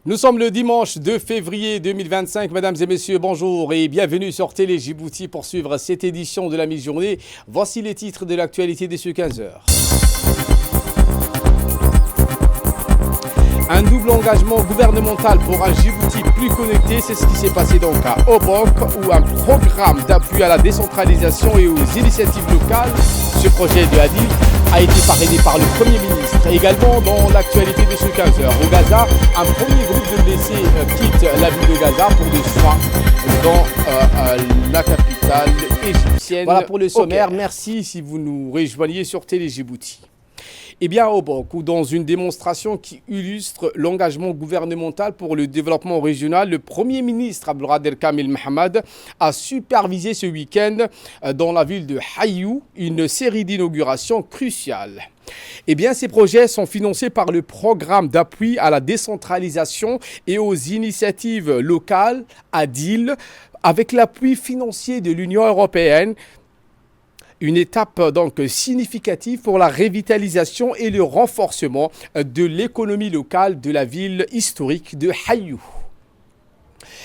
Nous sommes le dimanche 2 février 2025. Mesdames et messieurs, bonjour et bienvenue sur Télé Djibouti pour suivre cette édition de la mi-journée. Voici les titres de l'actualité de ce 15h. Un double engagement gouvernemental pour un Djibouti plus connecté, c'est ce qui s'est passé donc à Obok, où un programme d'appui à la décentralisation et aux initiatives locales, ce projet de Adil, a été parrainé par le Premier ministre. Également dans l'actualité de ce 15h, au Gaza, un premier groupe de blessés quitte la ville de Gaza pour des soins dans la capitale égyptienne. Voilà pour le sommaire. Okay. Merci si vous nous rejoignez sur Télé Djibouti. Eh bien, à Obok, ou dans une démonstration qui illustre l'engagement gouvernemental pour le développement régional, le Premier ministre Abdelkader Kamil Mohamed a supervisé ce week-end dans la ville de Hayou une série d'inaugurations cruciales. Eh bien, ces projets sont financés par le programme d'appui à la décentralisation et aux initiatives locales, ADIL, avec l'appui financier de l'Union européenne. Une étape donc significative pour la revitalisation et le renforcement de l'économie locale de la ville historique de Hayou.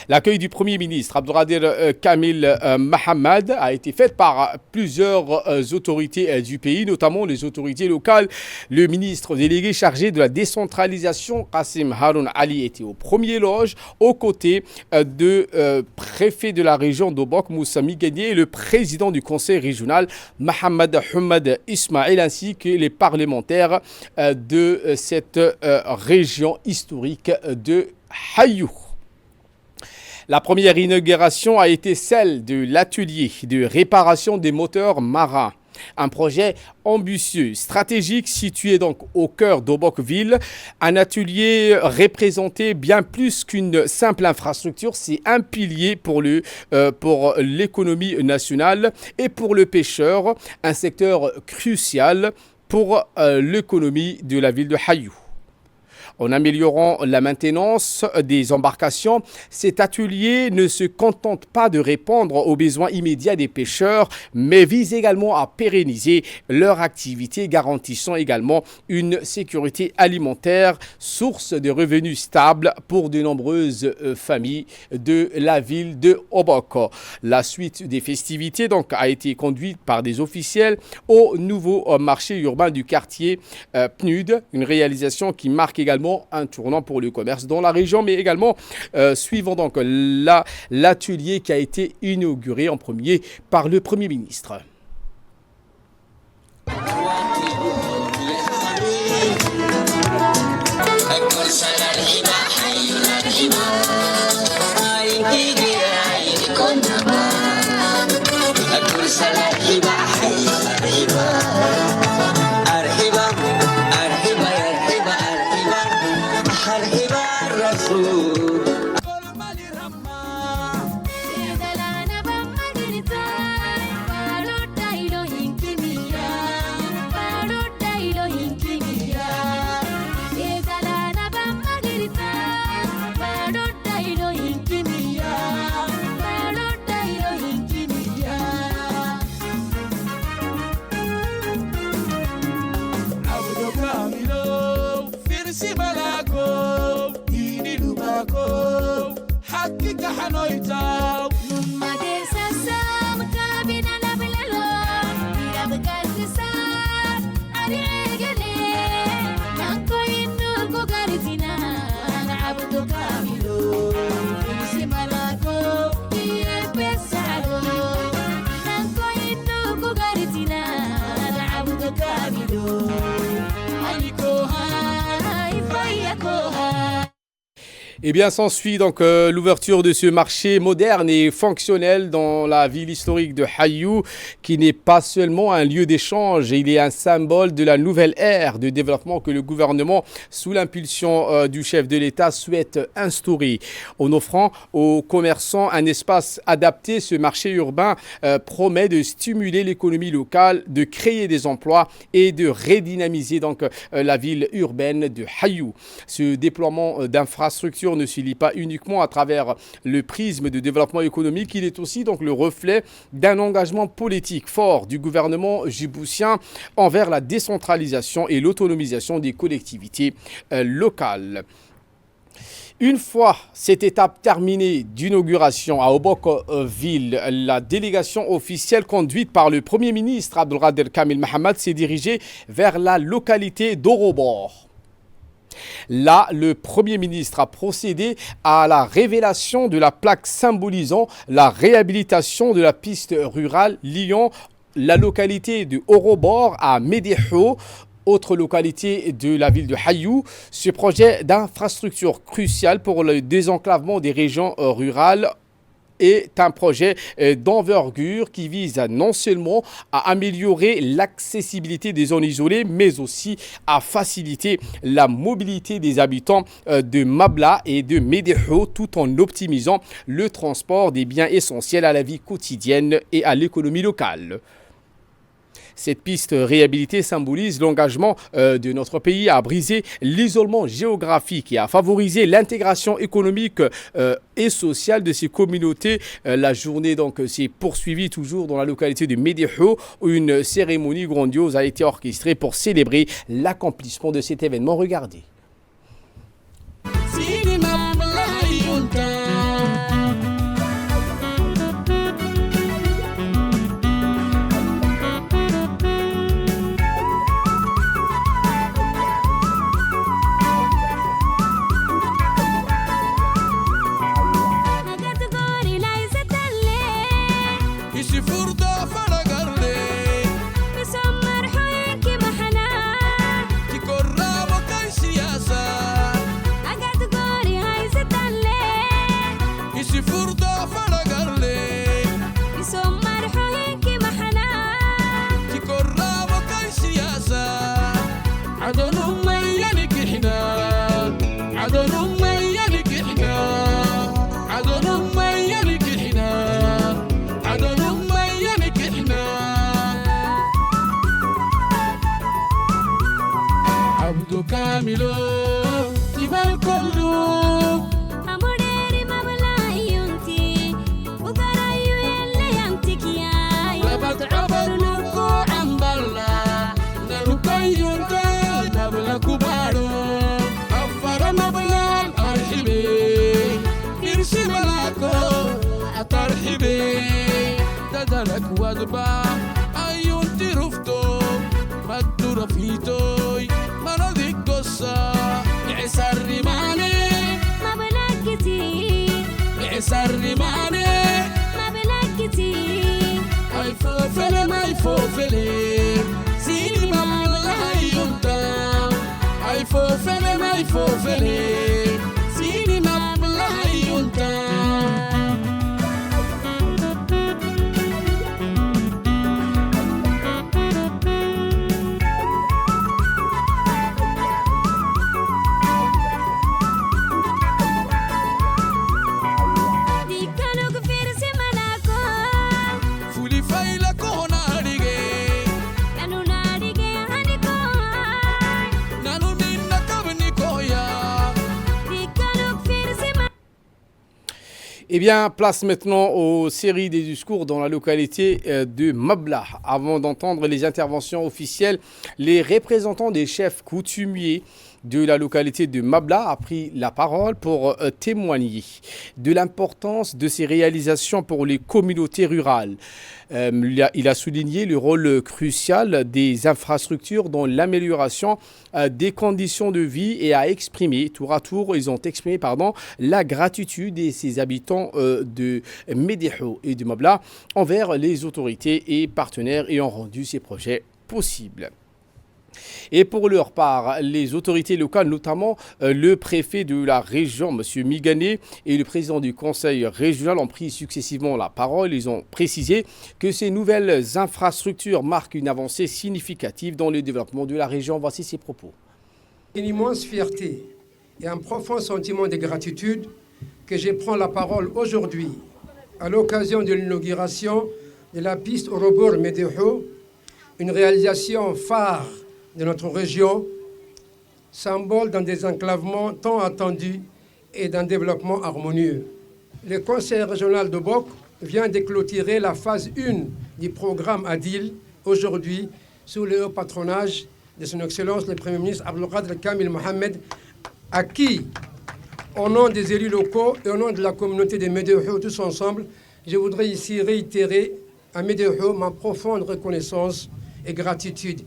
L'accueil du Premier ministre Abdelkader Kamil Mohamed a été fait par plusieurs autorités du pays, notamment les autorités locales. Le ministre délégué chargé de la décentralisation, Qassim Haroun Ali, était au premier loge, aux côtés de préfet de la région d'Obok, Moussa Migani, et le président du conseil régional, Mohamed Hamad Ismail, ainsi que les parlementaires de cette région historique de Hayou. La première inauguration a été celle de l'atelier de réparation des moteurs marins. Un projet ambitieux, stratégique, situé donc au cœur d'Obok-Ville. Un atelier représenté bien plus qu'une simple infrastructure. C'est un pilier pour l'économie nationale et pour le pêcheur. Un secteur crucial pour l'économie de la ville de Hayou. En améliorant la maintenance des embarcations, cet atelier ne se contente pas de répondre aux besoins immédiats des pêcheurs, mais vise également à pérenniser leur activité, garantissant également une sécurité alimentaire, source de revenus stables pour de nombreuses familles de la ville de Obok. La suite des festivités donc a été conduite par des officiels au nouveau marché urbain du quartier PNUD, une réalisation qui marque également un tournant pour le commerce dans la région, mais également suivant donc l'atelier qui a été inauguré en premier par le Premier ministre. Eh bien, s'ensuit donc l'ouverture de ce marché moderne et fonctionnel dans la ville historique de Hayou, qui n'est pas seulement un lieu d'échange, il est un symbole de la nouvelle ère de développement que le gouvernement, sous l'impulsion du chef de l'État, souhaite instaurer. En offrant aux commerçants un espace adapté, ce marché urbain promet de stimuler l'économie locale, de créer des emplois et de redynamiser donc la ville urbaine de Hayou. Ce déploiement d'infrastructures ne se lie pas uniquement à travers le prisme de développement économique, il est aussi donc le reflet d'un engagement politique fort du gouvernement djiboutien envers la décentralisation et l'autonomisation des collectivités locales. Une fois cette étape terminée d'inauguration à Obok-Ville, la délégation officielle conduite par le Premier ministre Abdelkader Kamil Mohamed s'est dirigée vers la localité d'Orobor. Là, le Premier ministre a procédé à la révélation de la plaque symbolisant la réhabilitation de la piste rurale liant la localité de Orobor à Médého, autre localité de la ville de Hayou. Ce projet d'infrastructure crucial pour le désenclavement des régions rurales est un projet d'envergure qui vise non seulement à améliorer l'accessibilité des zones isolées, mais aussi à faciliter la mobilité des habitants de Mabla et de Médého, tout en optimisant le transport des biens essentiels à la vie quotidienne et à l'économie locale. Cette piste réhabilitée symbolise l'engagement de notre pays à briser l'isolement géographique et à favoriser l'intégration économique et sociale de ces communautés. La journée donc s'est poursuivie toujours dans la localité de Médého où une cérémonie grandiose a été orchestrée pour célébrer l'accomplissement de cet événement. Regardez. Kamilo, Ibal Kolu, Amoreri Mabla Yunti, Ugarayu Yantikia, Rabat Abaluko Ambala, Narukayunka, Nabla Kubaro, Afara Mabla Arhibe, Irsimalako, Atarhibe, Tadarak Wadba, Ayunti Rufto, Madura Fito. يعسر رماني ما بلاك كتير يعسر رماني ما بلاك كتير هاي فوفلي ما يفوفلي سيني ما والله يمتع هاي فوفلي ما يفوفلي سيني ما والله يمتع Eh bien, place maintenant aux séries des discours dans la localité de Mabla. Avant d'entendre les interventions officielles, les représentants des chefs coutumiers de la localité de Mabla a pris la parole pour témoigner de l'importance de ces réalisations pour les communautés rurales. Il a souligné le rôle crucial des infrastructures dans l'amélioration des conditions de vie et a exprimé, tour à tour, ils ont exprimé la gratitude de ses habitants de Médého et de Mabla envers les autorités et partenaires ayant rendu ces projets possibles. Et pour leur part, les autorités locales, notamment le préfet de la région, M. Migané, et le président du conseil régional ont pris successivement la parole. Ils ont précisé que ces nouvelles infrastructures marquent une avancée significative dans le développement de la région. Voici ses propos. Une immense fierté et un profond sentiment de gratitude que je prends la parole aujourd'hui à l'occasion de l'inauguration de la piste Orobor-Médého, une réalisation phare de notre région, symbole d'un désenclavement tant attendu et d'un développement harmonieux. Le conseil régional de Bok vient de clôturer la phase 1 du programme ADIL, aujourd'hui sous le haut patronage de son Excellence le Premier ministre Abdelkader Kamil Mohamed, à qui Au nom des élus locaux et au nom de la communauté des Médéhou tous ensemble, je voudrais ici réitérer à Médéhou ma profonde reconnaissance et gratitude.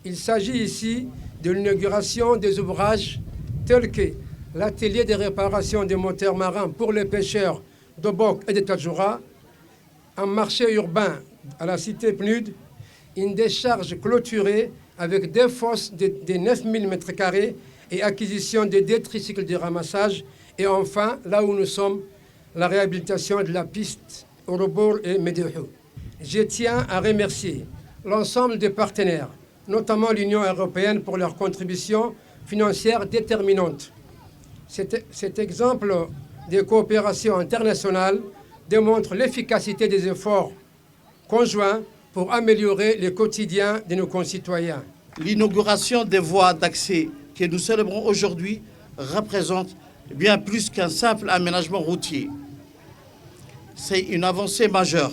Il s'agit ici de l'inauguration des ouvrages tels que l'atelier de réparation des moteurs marins pour les pêcheurs d'Obok et de Tadjoura, un marché urbain à la cité PNUD, une décharge clôturée avec des fosses de 9000 m² et acquisition de 2 tricycles de ramassage. Et enfin, là où nous sommes, la réhabilitation de la piste Orobor et Médéhou. Je tiens à remercier l'ensemble des partenaires, notamment l'Union européenne, pour leur contribution financière déterminante. Cet exemple de coopération internationale démontre l'efficacité des efforts conjoints pour améliorer le quotidien de nos concitoyens. L'inauguration des voies d'accès que nous célébrons aujourd'hui représente bien plus qu'un simple aménagement routier. C'est une avancée majeure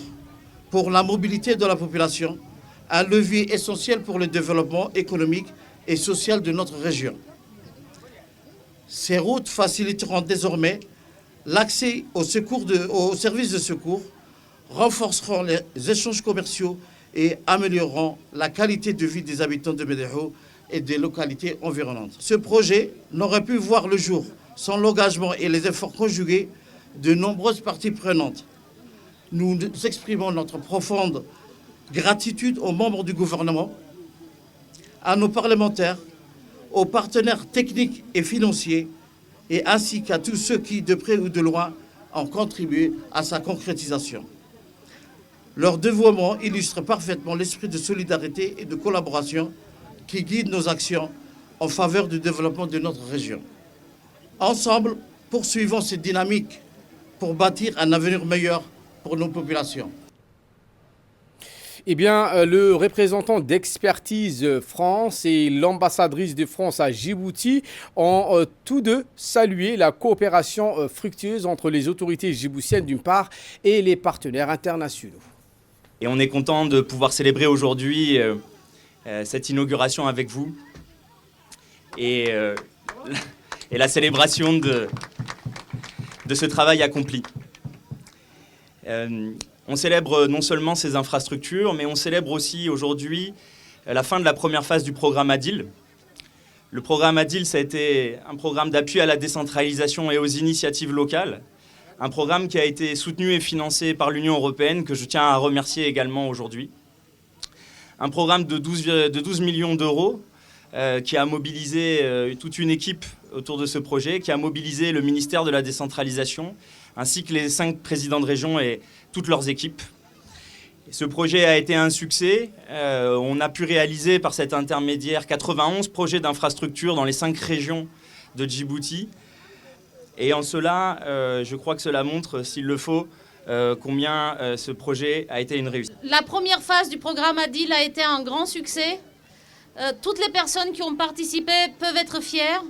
pour la mobilité de la population, un levier essentiel pour le développement économique et social de notre région. Ces routes faciliteront désormais l'accès aux services de secours, renforceront les échanges commerciaux et amélioreront la qualité de vie des habitants de Médéhou et des localités environnantes. Ce projet n'aurait pu voir le jour sans l'engagement et les efforts conjugués de nombreuses parties prenantes. Nous exprimons notre profonde gratitude aux membres du gouvernement, à nos parlementaires, aux partenaires techniques et financiers, et ainsi qu'à tous ceux qui, de près ou de loin, ont contribué à sa concrétisation. Leur dévouement illustre parfaitement l'esprit de solidarité et de collaboration qui guide nos actions en faveur du développement de notre région. Ensemble, poursuivons cette dynamique pour bâtir un avenir meilleur pour nos populations. Eh bien, le représentant d'Expertise France et l'ambassadrice de France à Djibouti ont tous deux salué la coopération fructueuse entre les autorités djiboutiennes d'une part et les partenaires internationaux. Et on est content de pouvoir célébrer aujourd'hui cette inauguration avec vous et la célébration de ce travail accompli. On célèbre non seulement ces infrastructures, mais on célèbre aussi aujourd'hui la fin de la première phase du programme ADIL. Le programme ADIL, ça a été un programme d'appui à la décentralisation et aux initiatives locales, un programme qui a été soutenu et financé par l'Union européenne, que je tiens à remercier également aujourd'hui. Un programme de 12 millions d'euros qui a mobilisé toute une équipe autour de ce projet, qui a mobilisé le ministère de la décentralisation, ainsi que les 5 présidents de région et toutes leurs équipes. Ce projet a été un succès. On a pu réaliser par cet intermédiaire 91 projets d'infrastructures dans les 5 régions de Djibouti. Et en cela, je crois que cela montre, s'il le faut, combien ce projet a été une réussite. La première phase du programme ADIL a été un grand succès. Toutes les personnes qui ont participé peuvent être fières,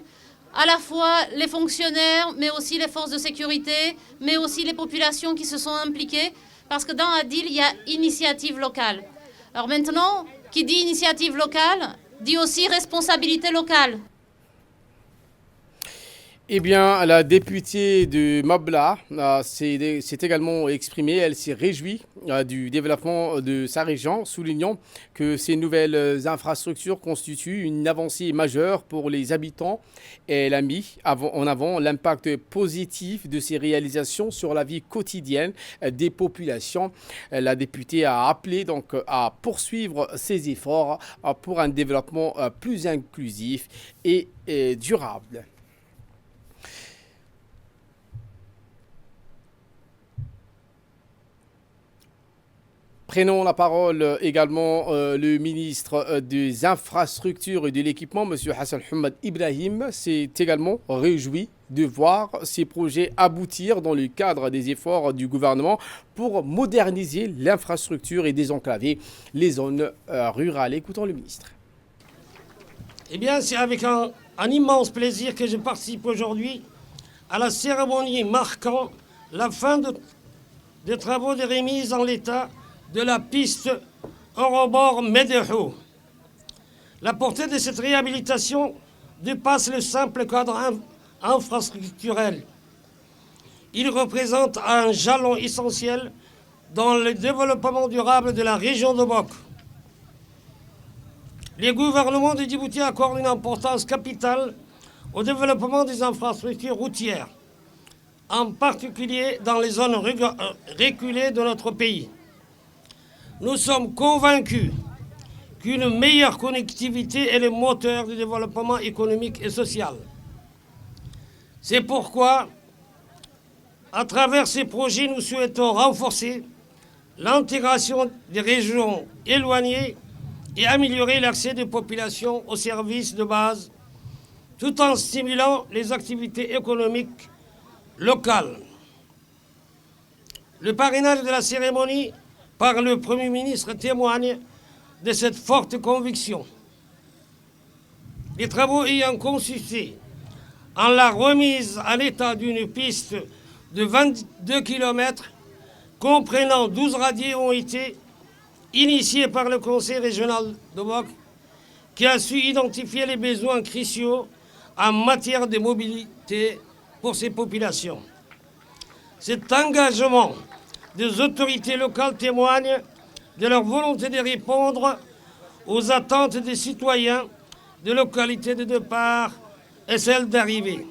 à la fois les fonctionnaires, mais aussi les forces de sécurité, mais aussi les populations qui se sont impliquées, parce que dans ADIL, il y a initiative locale. Alors maintenant, qui dit initiative locale, dit aussi responsabilité locale. Eh bien, la députée de Mabla s'est également exprimée. Elle s'est réjouie du développement de sa région, soulignant que ces nouvelles infrastructures constituent une avancée majeure pour les habitants. Elle a mis en avant l'impact positif de ces réalisations sur la vie quotidienne des populations. La députée a appelé donc à poursuivre ces efforts pour un développement plus inclusif et durable. Prenons la parole également le ministre des Infrastructures et de l'Équipement, M. Hassan Hamad Ibrahim, s'est également réjoui de voir ces projets aboutir dans le cadre des efforts du gouvernement pour moderniser l'infrastructure et désenclaver les zones rurales. Écoutons le ministre. Eh bien, c'est avec un immense plaisir que je participe aujourd'hui à la cérémonie marquant la fin des travaux de remise en l'état de la piste Orobor-Médéhou. La portée de cette réhabilitation dépasse le simple cadre infrastructurels. Il représente un jalon essentiel dans le développement durable de la région de Bock. Les gouvernements de Djibouti accordent une importance capitale au développement des infrastructures routières, en particulier dans les zones reculées de notre pays. Nous sommes convaincus qu'une meilleure connectivité est le moteur du développement économique et social. C'est pourquoi, à travers ces projets, nous souhaitons renforcer l'intégration des régions éloignées et améliorer l'accès des populations aux services de base, tout en stimulant les activités économiques locales. Le parrainage de la cérémonie par le Premier ministre témoigne de cette forte conviction. Les travaux ayant consisté en la remise à l'état d'une piste de 22 km comprenant 12 radiers ont été initiés par le Conseil régional de Bock, qui a su identifier les besoins cruciaux en matière de mobilité pour ces populations. Cet engagement des autorités locales témoigne de leur volonté de répondre aux attentes des citoyens de localités de départ et celles d'arrivée,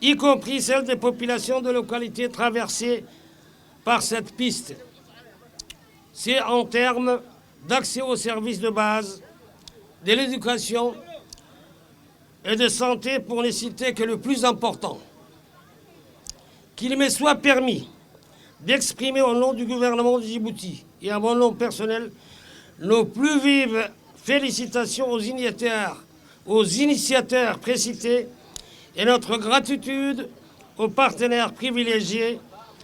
y compris celles des populations de localités traversées par cette piste. C'est en termes d'accès aux services de base, de l'éducation et de santé, pour ne citer que le plus important. Qu'il me soit permis d'exprimer au nom du gouvernement de Djibouti et à mon nom personnel nos plus vives félicitations aux initiateurs précités et notre gratitude aux partenaires privilégiés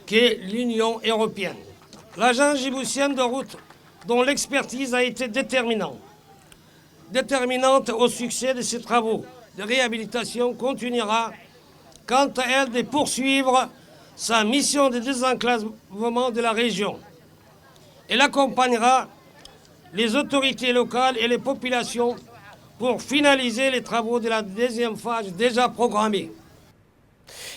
qu'est l'Union européenne. L'agence djiboutienne de route, dont l'expertise a été déterminante au succès de ces travaux de réhabilitation, continuera quant à elle de poursuivre sa mission de désenclavement de la région. Elle accompagnera les autorités locales et les populations pour finaliser les travaux de la deuxième phase déjà programmée.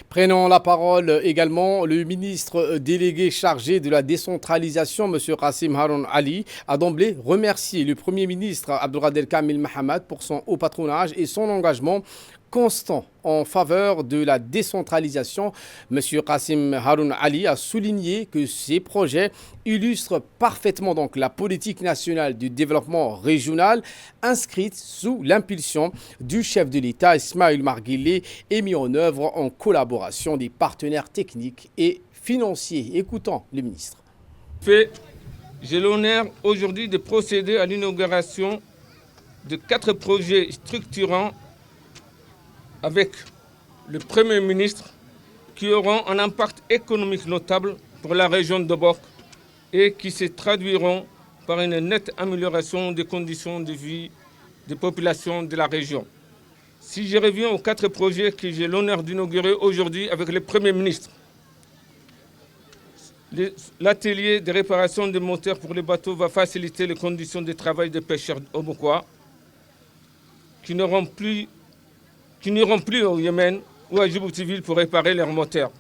Prenant la parole également, le ministre délégué chargé de la décentralisation, M. Qassim Haroun Ali, a d'emblée remercié le Premier ministre Abdelkader Kamil Mahamat pour son haut patronage et son engagement constant en faveur de la décentralisation. M. Qassim Haroun Ali a souligné que ces projets illustrent parfaitement donc la politique nationale du développement régional inscrite sous l'impulsion du chef de l'État Ismaïl Marguilé et mis en œuvre en collaboration des partenaires techniques et financiers. Écoutons le ministre. J'ai l'honneur aujourd'hui de procéder à l'inauguration de 4 projets structurants avec le Premier ministre qui auront un impact économique notable pour la région de Bock et qui se traduiront par une nette amélioration des conditions de vie des populations de la région. Si je reviens aux 4 projets que j'ai l'honneur d'inaugurer aujourd'hui avec le Premier ministre, l'atelier de réparation des moteurs pour les bateaux va faciliter les conditions de travail des pêcheurs obokwa qui n'iront plus au Yémen ou à Djibouti-Ville pour réparer leurs moteurs.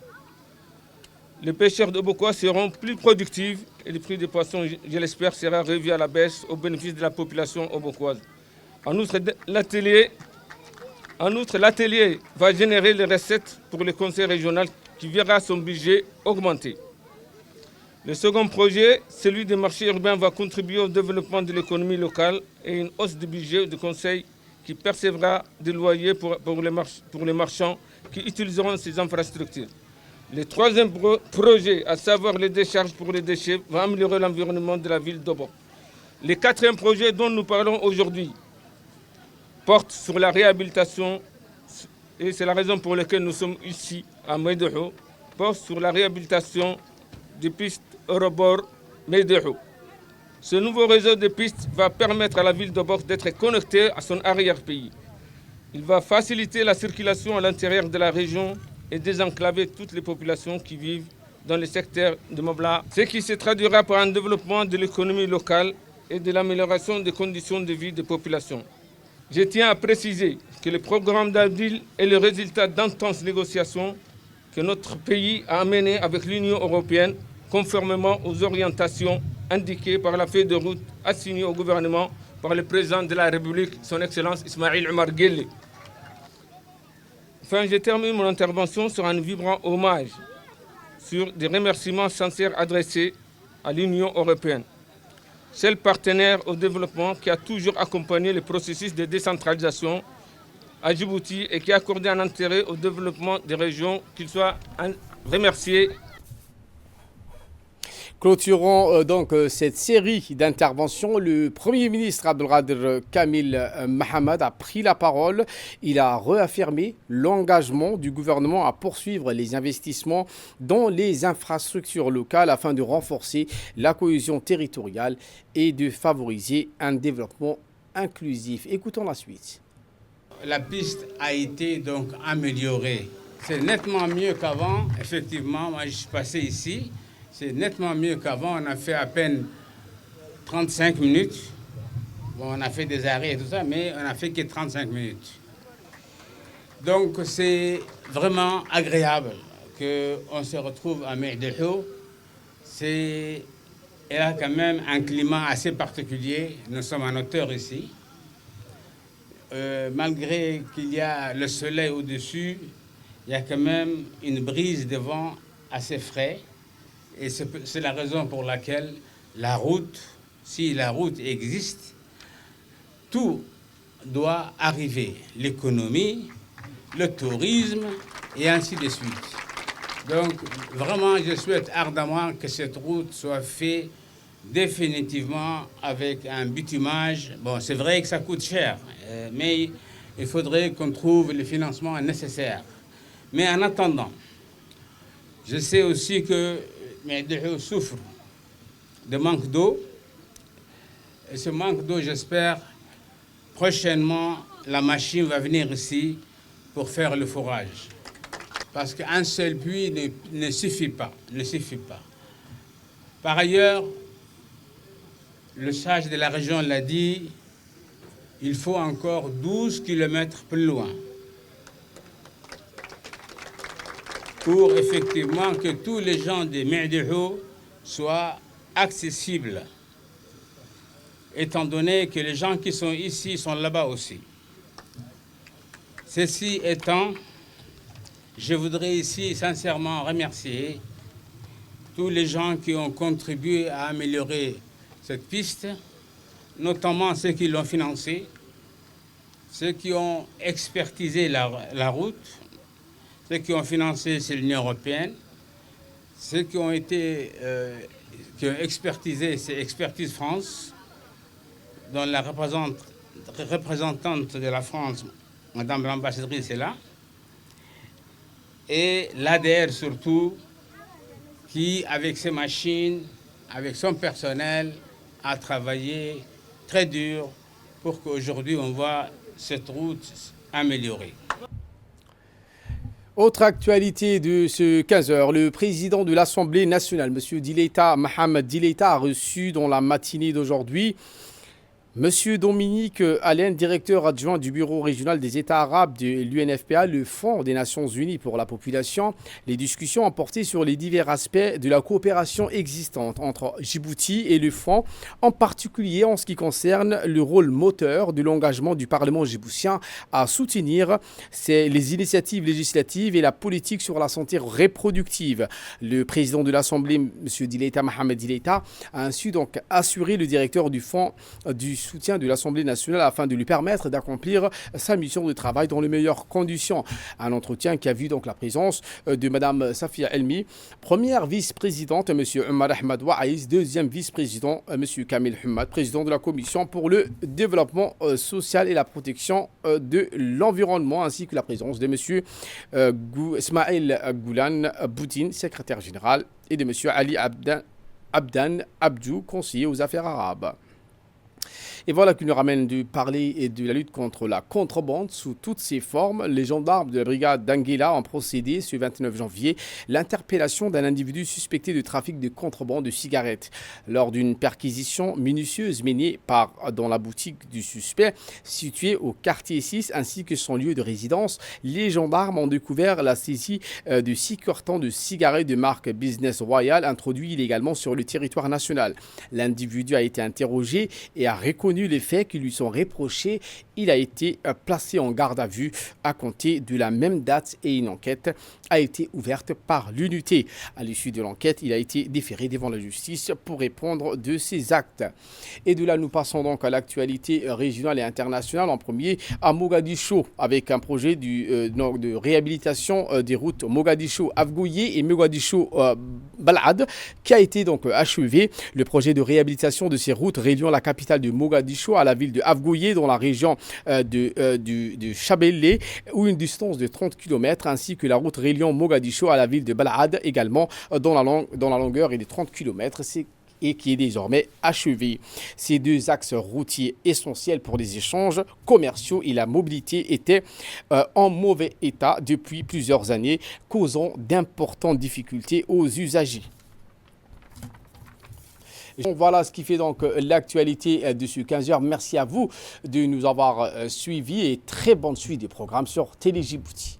Les pêcheurs d'Obokwa seront plus productifs et le prix des poissons, je l'espère, sera revu à la baisse au bénéfice de la population obokwaise. En outre, l'atelier va générer les recettes pour le conseil régional qui verra son budget augmenter. Le second projet, celui des marchés urbains, va contribuer au développement de l'économie locale et une hausse du budget du conseil qui percevra des loyers pour les marchands qui utiliseront ces infrastructures. Le troisième projet, à savoir les décharges pour les déchets, va améliorer l'environnement de la ville d'Obok. Le quatrième projet dont nous parlons aujourd'hui porte sur la réhabilitation, et c'est la raison pour laquelle nous sommes ici à Médého, porte sur la réhabilitation des pistes Eurobor Médého. Ce nouveau réseau de pistes va permettre à la ville de Bock d'être connectée à son arrière-pays. Il va faciliter la circulation à l'intérieur de la région et désenclaver toutes les populations qui vivent dans le secteur de Mobla, ce qui se traduira par un développement de l'économie locale et de l'amélioration des conditions de vie des populations. Je tiens à préciser que le programme d'Adil est le résultat d'intenses négociations que notre pays a menées avec l'Union européenne conformément aux orientations indiquées par la feuille de route assignée au gouvernement par le président de la République, son Excellence Ismaïl Omar Guelleh. Enfin, je termine mon intervention sur un vibrant hommage, sur des remerciements sincères adressés à l'Union européenne, seul partenaire au développement qui a toujours accompagné le processus de décentralisation à Djibouti et qui a accordé un intérêt au développement des régions, qu'il soit remercié. Clôturons donc cette série d'interventions. Le Premier ministre Abdelkader Kamil Mahamad a pris la parole. Il a réaffirmé l'engagement du gouvernement à poursuivre les investissements dans les infrastructures locales afin de renforcer la cohésion territoriale et de favoriser un développement inclusif. Écoutons la suite. La piste a été donc améliorée. C'est nettement mieux qu'avant. Effectivement, moi je suis passé ici. C'est nettement mieux qu'avant. On a fait à peine 35 minutes. Bon, on a fait des arrêts et tout ça, mais on n'a fait que 35 minutes. Donc c'est vraiment agréable qu'on se retrouve à Mehdehou. Il y a quand même un climat assez particulier. Nous sommes en hauteur ici. Malgré qu'il y a le soleil au-dessus, il y a quand même une brise de vent assez frais. Et c'est la raison pour laquelle la route, si la route existe, tout doit arriver. L'économie, le tourisme et ainsi de suite. Donc vraiment, je souhaite ardemment que cette route soit faite définitivement avec un bitumage. Bon, c'est vrai que ça coûte cher, mais il faudrait qu'on trouve le financement nécessaire. Mais en attendant, je sais aussi que Mehdehou souffre de manque d'eau. Et ce manque d'eau, j'espère, prochainement, la machine va venir ici pour faire le forage. Parce qu'un seul puits ne suffit pas. Par ailleurs, le sage de la région l'a dit, il faut encore 12 kilomètres plus loin pour effectivement que tous les gens de Mehdehou soient accessibles, étant donné que les gens qui sont ici sont là-bas aussi. Ceci étant, je voudrais ici sincèrement remercier tous les gens qui ont contribué à améliorer cette piste, notamment ceux qui l'ont financée, ceux qui ont expertisé la route. Ceux qui ont financé, c'est l'Union européenne. Ceux qui ont expertisé, c'est Expertise France, dont la représentante de la France, Madame l'ambassadrice, est là. Et l'ADR surtout, qui, avec ses machines, avec son personnel, a travaillé très dur pour qu'aujourd'hui on voit cette route améliorée. Autre actualité de ce 15h, le président de l'Assemblée nationale, M. Mohamed Dileita, a reçu dans la matinée d'aujourd'hui Monsieur Dominique Allen, directeur adjoint du Bureau régional des États arabes de l'UNFPA, le Fonds des Nations Unies pour la population. Les discussions ont porté sur les divers aspects de la coopération existante entre Djibouti et le Fonds, en particulier en ce qui concerne le rôle moteur de l'engagement du Parlement djiboutien à soutenir les initiatives législatives et la politique sur la santé reproductive. Le président de l'Assemblée, M. Dileita, Mohamed Dileita, a ainsi donc assuré le directeur du Fonds du soutien de l'Assemblée nationale afin de lui permettre d'accomplir sa mission de travail dans les meilleures conditions. Un entretien qui a vu donc la présence de Mme Safia Elmi, première vice-présidente, M. Omar Ahmad Waïs, deuxième vice-président, M. Kamil Hamad, président de la Commission pour le développement social et la protection de l'environnement, ainsi que la présence de M. Ismaël Goulan Boudine, secrétaire général, et de M. Ali Abdan Abdou, conseiller aux affaires arabes. Et voilà qui nous ramène de parler et de la lutte contre la contrebande sous toutes ses formes. Les gendarmes de la brigade d'Anguilla ont procédé ce 29 janvier l'interpellation d'un individu suspecté de trafic de contrebande de cigarettes. Lors d'une perquisition minutieuse menée dans la boutique du suspect située au quartier 6 ainsi que son lieu de résidence, les gendarmes ont découvert la saisie de 6 cartons de cigarettes de marque Business Royal introduits illégalement sur le territoire national. L'individu a été interrogé et a reconnu les faits qui lui sont reprochés. Il a été placé en garde à vue à compter de la même date et une enquête a été ouverte par l'unité. À l'issue de l'enquête, il a été déféré devant la justice pour répondre de ses actes. Et de là, nous passons donc à l'actualité régionale et internationale. En premier, à Mogadiscio, avec un projet de réhabilitation des routes Mogadiscio-Afgouye et Mogadiscio-Balad qui a été donc achevé. Le projet de réhabilitation de ces routes reliant la capitale de Mogadiscio à la ville de Afgouye dans la région de Chabelle, où une distance de 30 km, ainsi que la route reliant Mogadiscio à la ville de Balad, également dont la longueur est de 30 km. Et qui est désormais achevé. Ces deux axes routiers essentiels pour les échanges commerciaux et la mobilité étaient en mauvais état depuis plusieurs années, causant d'importantes difficultés aux usagers. Voilà ce qui fait donc l'actualité de ce 15h. Merci à vous de nous avoir suivis et très bonne suite des programmes sur Télé Djibouti.